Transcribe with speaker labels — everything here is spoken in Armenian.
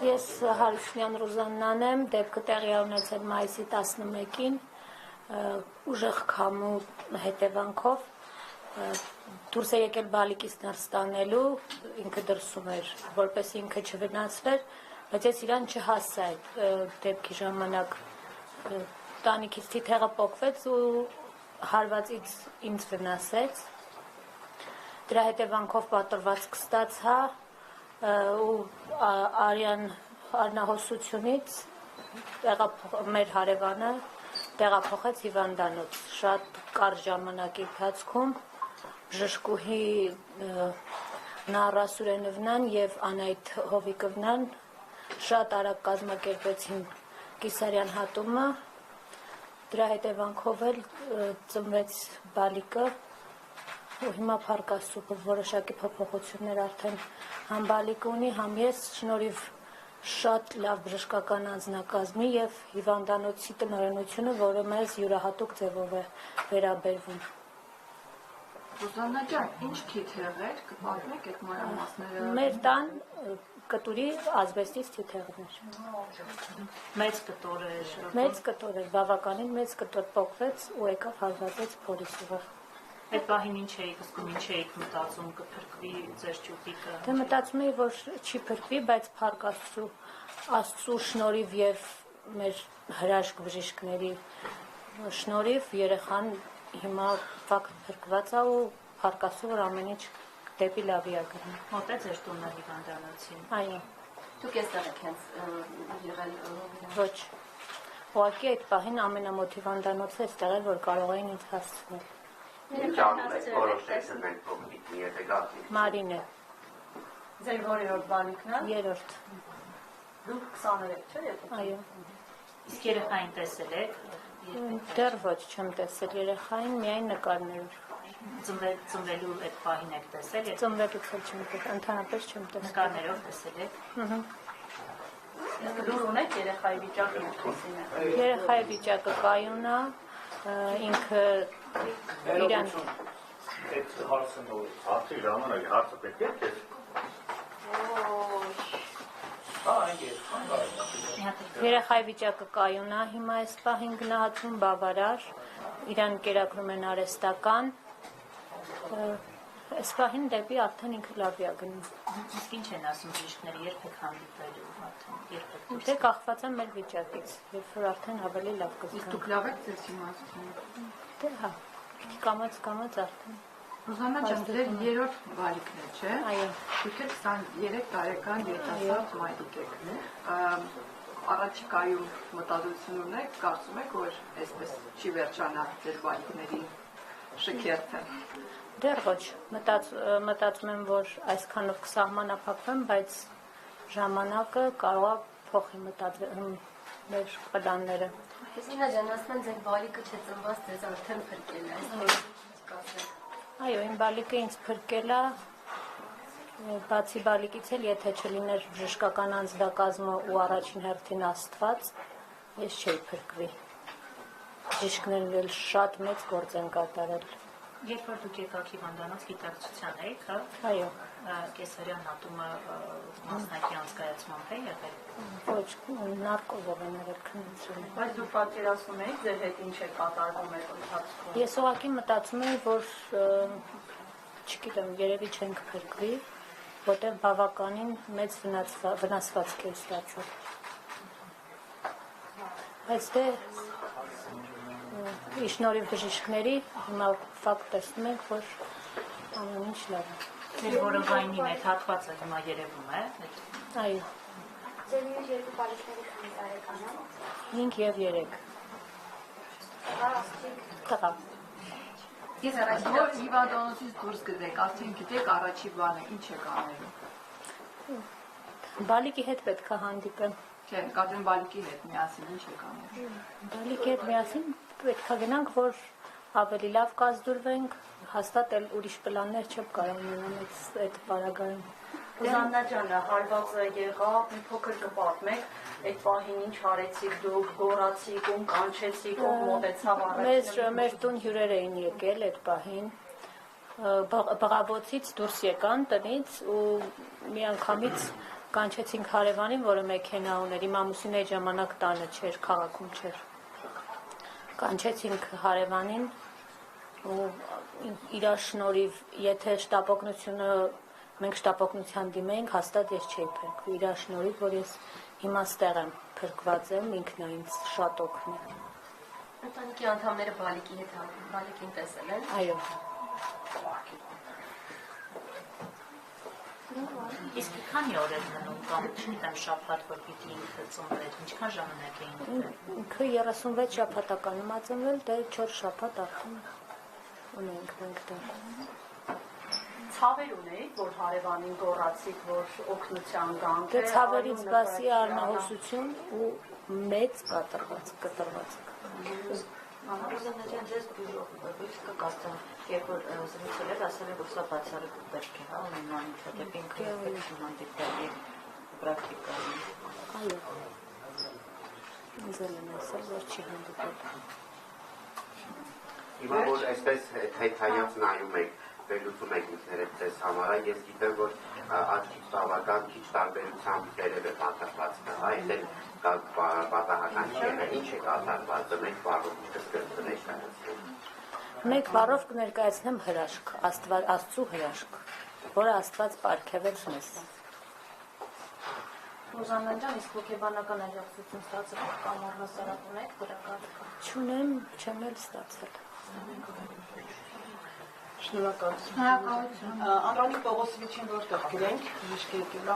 Speaker 1: Ես Հարությունյան Ռուզաննան եմ, դեպքը տեղի ունեցել մայիսի 11-ին, ուժեղ քամու հետևանքով դուրս է եկել բալիկից ներս տանելու, ինքը դրսում էր, որպես ինքը չվնասվեր, բայց ես իրան չհասա այդ դեպքի ժամանակ տանիքից թիթեղը պոկվեց ու հարվածից ինձ վնասեց, դրա հետևանքով պատրվածք ստացա ու արյան արնահոսությունից մեր հարևանը տեղափոխեց հիվանդանոց, շատ կարճ ժամանակի ընթացքում Ժշկուհի Նարա Սուրենովնան և Անահիտ Հովիկովնան շատ արագ կազմակերպեցին կիսարյան հատումը, դրա հետևանքով էլ ծնվեց բալիկը ու հիմա փառք Աստծո որոշակի փոփոխություններ արդեն համ բալիկը ունի, համ ես շնորհիվ շատ լավ բժշկական անձնակազմի և հիվանդանոցի տնօրենությունը, որը մեզ յուրահատուկ ձևով է վերաբերվում։
Speaker 2: Ռուզաննա ջան, ինչ թիթեղ էր, կպատմեք այդ մանրամասները։
Speaker 1: Մեր տան կտուրի ազբեստից թիթեղներ։
Speaker 3: Մեծ կտոր էր։
Speaker 1: Մեծ կտոր էր, բավականին մեծ կտոր պոկվեց ու եկավ հարվածեց փորիսուղը։
Speaker 3: Այդ պահին ինչ էիք զգում, ինչ էիք մտածում, կփրկվի ձեր ճուտիկը։
Speaker 1: Դե մտածում էի, որ չի փրկվի, բայց փառք Աստծո շնորհիվ եւ մեր հրաշք բժիշկների շնորհիվ երեխան հիմա փրկված է ու փառք Աստծո, որ ամեն ինչ դեպի լավի է գնում։
Speaker 3: Մոտ է ձեր տունը հիվանդանոցին։
Speaker 1: Այո։
Speaker 2: Դուք այստեղ եք հենց եղել։
Speaker 1: Ոչ։ Ուղղակի այդ պահին ամենամոտ հիվանդանոցը այստեղ էր, որ կարող էին ինձ հասցնել։ Մարինե։
Speaker 2: Ձեր որերորդ բալիկն է։
Speaker 1: Երրորդ։
Speaker 2: Դուք 23 չէ՞։
Speaker 1: Այո։
Speaker 3: Իսկ երեխային տեսել եք։
Speaker 1: Դեռ ոչ չեմ տեսել երեխային, միայն նկարներով։
Speaker 3: Ծնվելու այդ պահին եք տեսել։
Speaker 1: Ծնվելուց էլ չեմ տեսել, ընդհանրապես չեմ տեսել։
Speaker 3: Նկարներով տեսել եք։
Speaker 2: Դուք ունեք երեխայի վիճակը ինչպիսին է։
Speaker 1: Երեխայի վիճակը կայուն է, ինքը իրան
Speaker 4: Այդ հարցը նոր հարցի ժամանակ հարցը պետք է քեզ։
Speaker 1: Երեխայի վիճակը կայուն է, հիմա այս պահին գնահատվում բավարար, իրան կերակրում են արհեստական, այս պահին դեպի արդեն ինքը լավի է գնում։
Speaker 3: Իսկ ինչ են ասում բժիշկները, երբ եք հանդիպելու արդեն, երբ եք։
Speaker 1: Դե կախված է մեր վիճակից, երբ որ արդեն ավելի լավ
Speaker 2: Իսկ
Speaker 1: կզգամ։
Speaker 2: դուք լավ եք ձեզ իմաստում։
Speaker 1: Դե հա, կամաց արդեն։
Speaker 2: Ռուզաննա ջան, ձեր երրորդ բալիկն է, չէ՞։
Speaker 1: Այո։
Speaker 2: Դուք եք 23 տարեկան երիտասարդ մայրիկ եք։ Առաջիկայում մտադրություն ունեք, կարծում եք, որ այսպես չի վերջանա ձեր բալիկների շքերթը։
Speaker 1: Դեռ ոչ, մտածում եմ, որ այսքանով կսահմանափակվեմ, բայց ժամանակը կարող է փոխի մեր պլանները։
Speaker 5: Հեսինա ջան, ասում են ձեր բալիկը չծնված ձեզ արդեն փրկել է, այսպես։
Speaker 1: Այո, իմ բալիկը ինձ փրկել է, բացի բալիկից էլ, եթե չլիներ բժշկական անձնակազմը ու առաջին հերթին Աստված, ես չէի փրկվի։ Բժիշկներն էլ շատ մեծ գործ են կատարել։
Speaker 3: Երբ որ դուք եկաք հիվանդանոց գիտակցության եք, հա։
Speaker 1: Այո։
Speaker 3: Կեսարյան հատումը մասնակի անցկայացմամբ է եղել։
Speaker 1: Ոչ, նարկոզով են եղել քննությունը։
Speaker 2: Բայց դուք պատկերացնում եք ձեր հետ ինչ է կատարվում այդ ընթացքում։
Speaker 1: Ես ուղղակի մտածում եմ, որ չգիտեմ, երևի չենք փրկվի, որտեղ բավականին մեծ վնասվածք է ստացել։ Բայց դե շնորհիվ բժիշկների հիմա ֆակտ տեսնում ենք, որ ամեն ինչ լավ է։
Speaker 3: Ձեր որովայնին այդ հատվածը հիմա երևում է։
Speaker 1: Այո։
Speaker 5: Ձեր մյուս երկու բալիկների քանի տարեկան է։
Speaker 1: 5 և 3։ Տղա։
Speaker 2: Ես որ հիվանդանոցից դուրս գտեք, արդեն գիտեք առաջի բանը, ինչ եք անելու։
Speaker 1: Բալիկի հետ պետք է հանդիպեմ։
Speaker 2: Չէ, կադրեն բալիկի հետ միասին ինչ եք անելու։
Speaker 1: Բալիկի հետ միասին պետք է գնանք, որ ավելի լավ կազդուրվենք, հաստատ էլ ուրիշ պլաններ չեմ կարող ունենալ այդ պարագայում։
Speaker 2: Ռուզաննա ջան, հարվածը եղավ, մի փոքր կպատմեք, այդ պահին ինչ արեցիք դուք, գոռացիք, ում կանչեցիք, ում մոտեցավ առաջին։
Speaker 1: Մեր տուն հյուրեր էին եկել այդ պահին, բղավոցից դուրս եկան տնից ու միանգամից Կանչեցինք հարևանին, որը մեքենա ուներ, իմ ամուսինը այդ ժամանակ տանը չէր, քաղաքում չէր։ Կանչեցինք հարևանին ու իր շնորհիվ, եթե շտապօգնությունը մենք շտապօգնության դիմեինք, հաստատ ես չէի փրկվի, իր շնորհիվ, որ ես հիմա ստեղ եմ, փրկված եմ, ինքն է ինձ շատ օգնել։
Speaker 5: Ընտանիքի անդամները բալիկի հետ բալիկին տեսել են։
Speaker 1: Այո։
Speaker 3: Իսկ քանի օր էր մնում կամ չգիտեմ շաբաթ որ պիտի ինքը ծնվեր, ինչքան ժամանակ էին ուտել։
Speaker 1: Ինքը 36 շաբաթականում ա ծնվել, դե 4 շաբաթ արդեն ունենք մենք դեռ։
Speaker 6: Ցավեր ունեիք, որ հարևանին գոռացիք, որ օգնության գանք
Speaker 1: Դե ցավերից բացի առնահոսություն ու մեծ կտրված։
Speaker 7: Մանրուզանաջան ձեզ բույս կկաստան, երբ որ զրուցել էր, ասել է, որ սա բացառիկ պետք է, հա, ունենան ինչատեպ ինքը պետք է հանդիպտալի պրակտիկա։
Speaker 1: Այո։ Ինձ էլ են ասել, որ չի հանդիպել։
Speaker 8: Հիմա որ այսպես հայթայած նայում եք, վերլուծում եք ինքներդ ձեզ համար, ես գիտեմ, որ աչքից բավական քիչ տարբերությամբ վերև է պատահվածքը, հա, այսել պատահական չի եղել, ինչ է կատարվածը, մեկ բառով կներկայացնեմ։
Speaker 1: Մեկ բառով կներկայացնեմ հրաշք, Աստծու հրաշք, որը Աստված պարգևեց մեզ։
Speaker 6: Ռուզաննա ջան, իսկ հոգեբանական աջակցություն ստացել եք կամ առհասարակ ունեք դրա կարիքը։
Speaker 1: Չունեմ, չեմ էլ ստացել։
Speaker 6: Շնորհակալություն։ Անդրանիկ Պողոսովիչին որտեղ գրենք, բժիշկ եկել